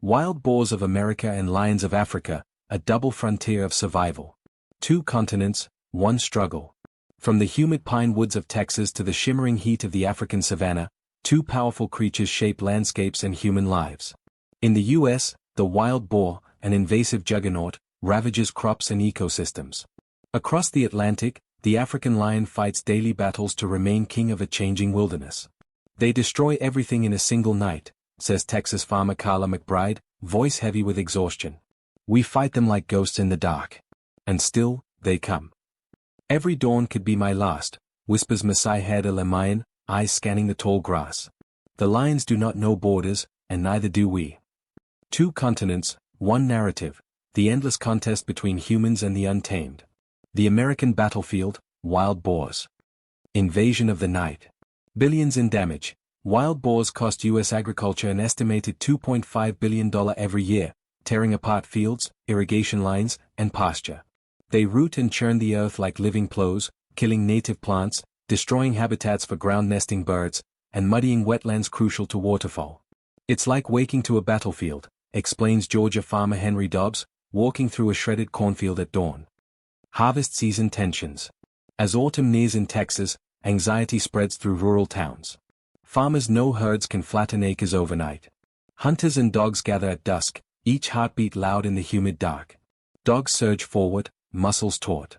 Wild boars of America and lions of Africa, a double frontier of survival. Two continents, one struggle. From the humid pine woods of Texas to the shimmering heat of the African savanna, two powerful creatures shape landscapes and human lives. In the U.S., the wild boar, an invasive juggernaut, ravages crops and ecosystems. Across the Atlantic, the African lion fights daily battles to remain king of a changing wilderness. They destroy everything in a single night, says Texas farmer Carla McBride, voice heavy with exhaustion. We fight them like ghosts in the dark. And still, they come. Every dawn could be my last, whispers Masai Haida Lemayan, eyes scanning the tall grass. The lions do not know borders, and neither do we. Two continents, one narrative, the endless contest between humans and the untamed. The American battlefield, wild boars. Invasion of the night. Billions in damage. Wild boars cost U.S. agriculture an estimated $2.5 billion every year, tearing apart fields, irrigation lines, and pasture. They root and churn the earth like living plows, killing native plants, destroying habitats for ground-nesting birds, and muddying wetlands crucial to waterfowl. It's like waking to a battlefield, explains Georgia farmer Henry Dobbs, walking through a shredded cornfield at dawn. Harvest season tensions. As autumn nears in Texas, anxiety spreads through rural towns. Farmers know herds can flatten acres overnight. Hunters and dogs gather at dusk, each heartbeat loud in the humid dark. Dogs surge forward, muscles taut.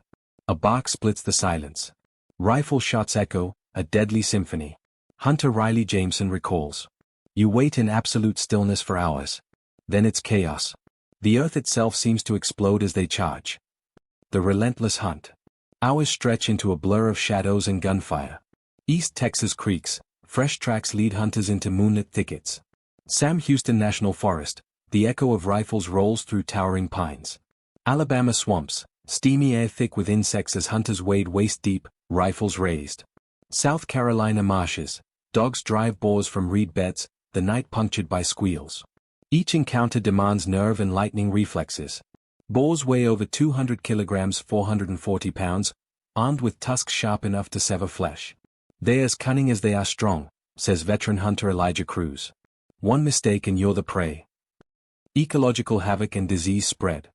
A bark splits the silence. Rifle shots echo, a deadly symphony. Hunter Riley Jameson recalls. You wait in absolute stillness for hours. Then it's chaos. The earth itself seems to explode as they charge. The relentless hunt. Hours stretch into a blur of shadows and gunfire. East Texas creeks, fresh tracks lead hunters into moonlit thickets. Sam Houston National Forest, the echo of rifles rolls through towering pines. Alabama swamps, steamy air thick with insects as hunters wade waist-deep, rifles raised. South Carolina marshes, dogs drive boars from reed beds, the night punctured by squeals. Each encounter demands nerve and lightning reflexes. Boars weigh over 200 kilograms 440 pounds, armed with tusks sharp enough to sever flesh. They're as cunning as they are strong, says veteran hunter Elijah Cruz. One mistake and you're the prey. Ecological havoc and disease spread.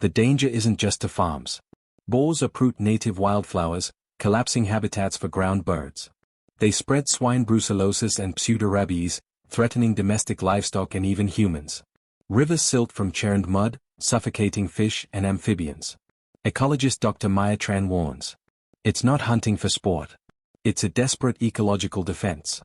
The danger isn't just to farms. Boars uproot native wildflowers, collapsing habitats for ground birds. They spread swine brucellosis and pseudorabies, threatening domestic livestock and even humans. Rivers silt from churned mud, suffocating fish and amphibians. Ecologist Dr. Maya Tran warns. It's not hunting for sport. It's a desperate ecological defense.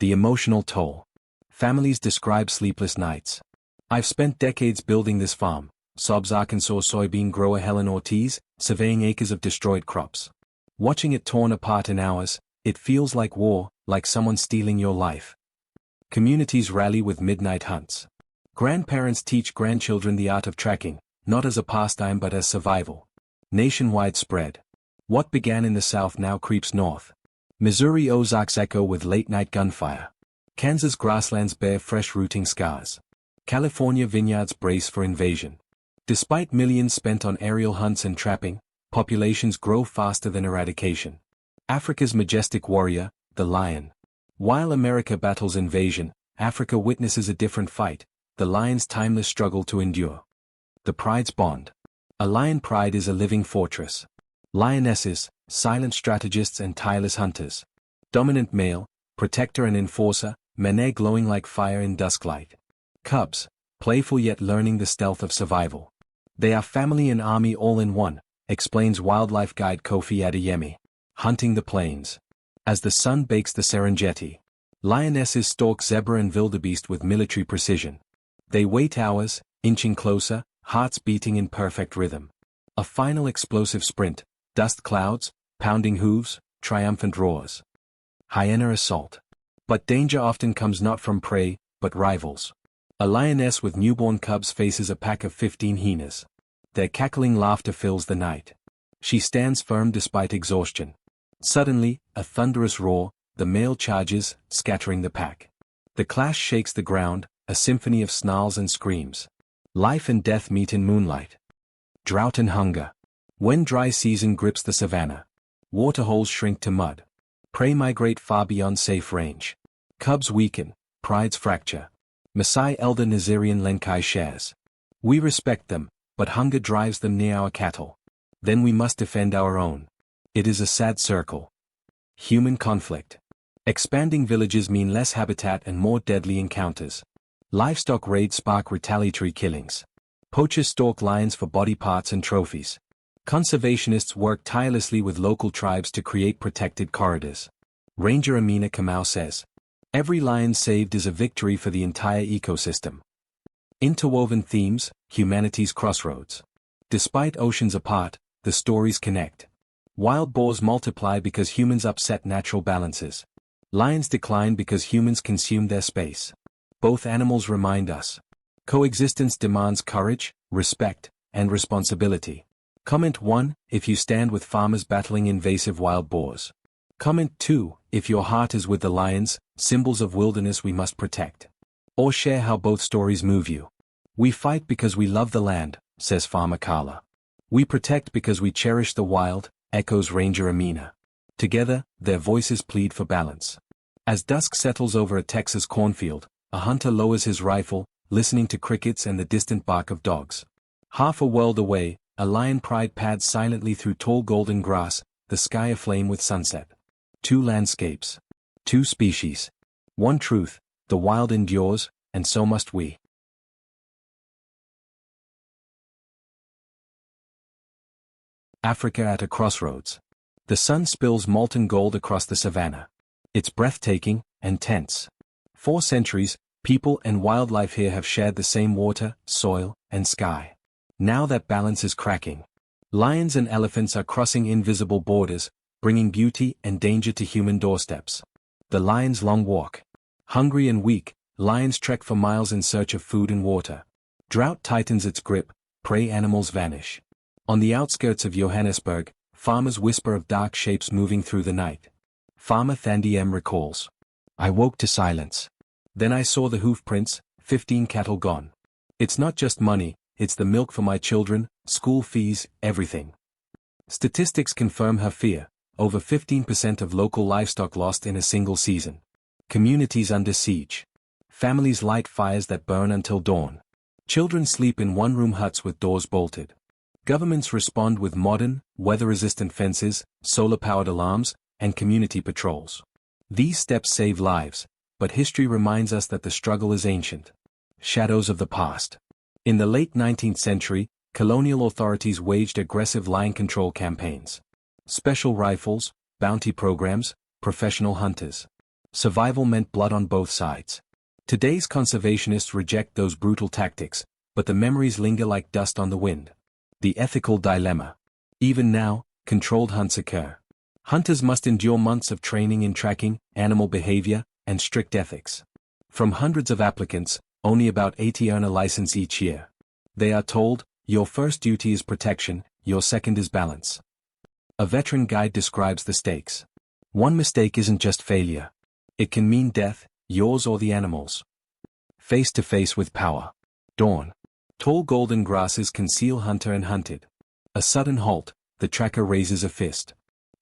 The emotional toll. Families describe sleepless nights. I've spent decades building this farm, sobs Arkansas soybean grower Helen Ortiz, surveying acres of destroyed crops. Watching it torn apart in hours, it feels like war, like someone stealing your life. Communities rally with midnight hunts. Grandparents teach grandchildren the art of tracking, not as a pastime but as survival. Nationwide spread. What began in the South now creeps north. Missouri Ozarks echo with late-night gunfire. Kansas grasslands bear fresh rooting scars. California vineyards brace for invasion. Despite millions spent on aerial hunts and trapping, populations grow faster than eradication. Africa's majestic warrior, the lion. While America battles invasion, Africa witnesses a different fight, the lion's timeless struggle to endure. The pride's bond. A lion pride is a living fortress. Lionesses, silent strategists and tireless hunters. Dominant male, protector and enforcer, mane glowing like fire in dusklight. Cubs, playful yet learning the stealth of survival. They are family and army all in one, explains wildlife guide Kofi Adeyemi. Hunting the plains. As the sun bakes the Serengeti. Lionesses stalk zebra and wildebeest with military precision. They wait hours, inching closer, hearts beating in perfect rhythm. A final explosive sprint, dust clouds, pounding hooves, triumphant roars. Hyena assault. But danger often comes not from prey, but rivals. A lioness with newborn cubs faces a pack of 15 hyenas. Their cackling laughter fills the night. She stands firm despite exhaustion. Suddenly, a thunderous roar, the male charges, scattering the pack. The clash shakes the ground, a symphony of snarls and screams. Life and death meet in moonlight. Drought and hunger. When dry season grips the savanna. Waterholes shrink to mud. Prey migrate far beyond safe range. Cubs weaken, prides fracture. Maasai Elder Nazirian Lenkai shares. We respect them, but hunger drives them near our cattle. Then we must defend our own. It is a sad circle. Human conflict. Expanding villages mean less habitat and more deadly encounters. Livestock raids spark retaliatory killings. Poachers stalk lions for body parts and trophies. Conservationists work tirelessly with local tribes to create protected corridors. Ranger Amina Kamau says, every lion saved is a victory for the entire ecosystem. Interwoven themes, humanity's crossroads. Despite oceans apart, the stories connect. Wild boars multiply because humans upset natural balances. Lions decline because humans consume their space. Both animals remind us. Coexistence demands courage, respect, and responsibility. Comment 1, if you stand with farmers battling invasive wild boars. Comment 2, if your heart is with the lions, symbols of wilderness we must protect. Or share how both stories move you. We fight because we love the land, says Farmer Carla. We protect because we cherish the wild, echoes Ranger Amina. Together, their voices plead for balance. As dusk settles over a Texas cornfield, a hunter lowers his rifle, listening to crickets and the distant bark of dogs. Half a world away, a lion pride pads silently through tall golden grass, the sky aflame with sunset. Two landscapes. Two species. One truth, the wild endures, and so must we. Africa at a crossroads. The sun spills molten gold across the savanna. It's breathtaking and tense. 4 centuries, people and wildlife here have shared the same water, soil, and sky. Now that balance is cracking. Lions and elephants are crossing invisible borders, bringing beauty and danger to human doorsteps. The lion's long walk. Hungry and weak, lions trek for miles in search of food and water. Drought tightens its grip, prey animals vanish. On the outskirts of Johannesburg, farmers whisper of dark shapes moving through the night. Farmer Thandi M. recalls. I woke to silence. Then I saw the hoof prints, 15 cattle gone. It's not just money, it's the milk for my children, school fees, everything. Statistics confirm her fear, over 15% of local livestock lost in a single season. Communities under siege. Families light fires that burn until dawn. Children sleep in one-room huts with doors bolted. Governments respond with modern, weather-resistant fences, solar-powered alarms, and community patrols. These steps save lives, but history reminds us that the struggle is ancient. Shadows of the past. In the late 19th century, colonial authorities waged aggressive lion control campaigns. Special rifles, bounty programs, professional hunters. Survival meant blood on both sides. Today's conservationists reject those brutal tactics, but the memories linger like dust on the wind. The ethical dilemma. Even now, controlled hunts occur. Hunters must endure months of training in tracking, animal behavior, and strict ethics. From hundreds of applicants, only about 80 earn a license each year. They are told, your first duty is protection, your second is balance. A veteran guide describes the stakes. One mistake isn't just failure. It can mean death, yours or the animal's. Face to face with power. Dawn. Tall golden grasses conceal hunter and hunted. A sudden halt, the tracker raises a fist.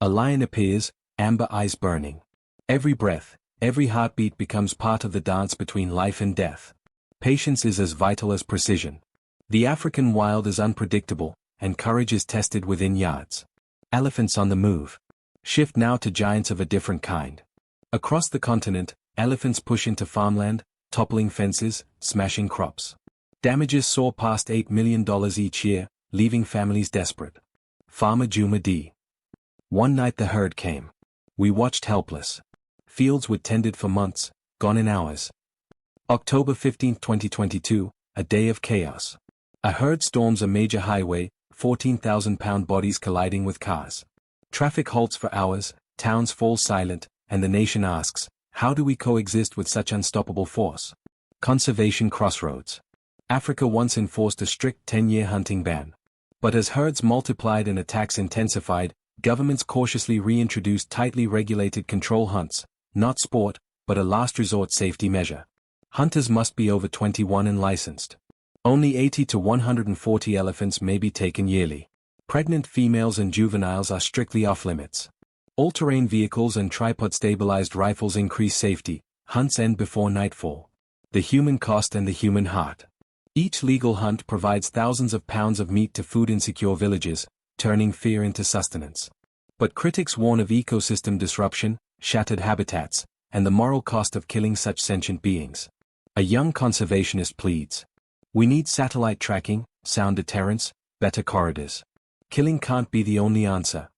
A lion appears, amber eyes burning. Every breath, every heartbeat becomes part of the dance between life and death. Patience is as vital as precision. The African wild is unpredictable, and courage is tested within yards. Elephants on the move. Shift now to giants of a different kind. Across the continent, elephants push into farmland, toppling fences, smashing crops. Damages soar past $8 million each year, leaving families desperate. Farmer Juma D. One night the herd came. We watched helpless. Fields we'd tended for months, gone in hours. October 15, 2022, a day of chaos. A herd storms a major highway, 14,000-pound bodies colliding with cars. Traffic halts for hours, towns fall silent, and the nation asks, how do we coexist with such unstoppable force? Conservation crossroads. Africa once enforced a strict 10-year hunting ban. But as herds multiplied and attacks intensified, governments cautiously reintroduced tightly regulated control hunts, not sport, but a last resort safety measure. Hunters must be over 21 and licensed. Only 80 to 140 elephants may be taken yearly. Pregnant females and juveniles are strictly off-limits. All-terrain vehicles and tripod-stabilized rifles increase safety. Hunts end before nightfall. the human cost and the human heart. Each legal hunt provides thousands of pounds of meat to food-insecure villages, turning fear into sustenance. But critics warn of ecosystem disruption, shattered habitats, and the moral cost of killing such sentient beings. A young conservationist pleads. We need satellite tracking, sound deterrence, better corridors. Killing can't be the only answer.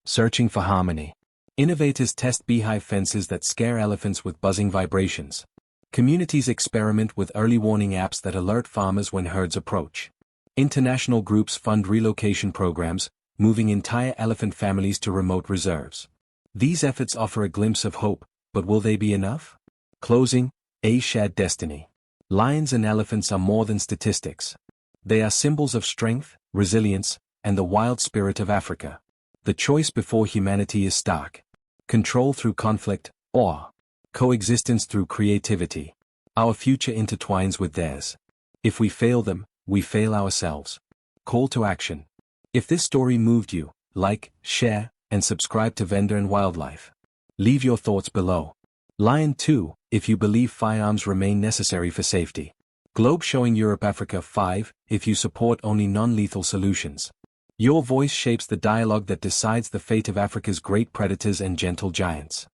Searching for harmony. Innovators test beehive fences that scare elephants with buzzing vibrations. Communities experiment with early warning apps that alert farmers when herds approach. International groups fund relocation programs, moving entire elephant families to remote reserves. These efforts offer a glimpse of hope, but will they be enough? Closing, a shared destiny. Lions and elephants are more than statistics. They are symbols of strength, resilience, and the wild spirit of Africa. The choice before humanity is stark. Control through conflict, or coexistence through creativity. Our future intertwines with theirs. If we fail them, we fail ourselves. Call to action. If this story moved you, like, share, and subscribe to Vendor&Wildlife. Leave your thoughts below. Lion 2, if you believe firearms remain necessary for safety. Globe showing Europe Africa 5, if you support only non-lethal solutions. Your voice shapes the dialogue that decides the fate of Africa's great predators and gentle giants.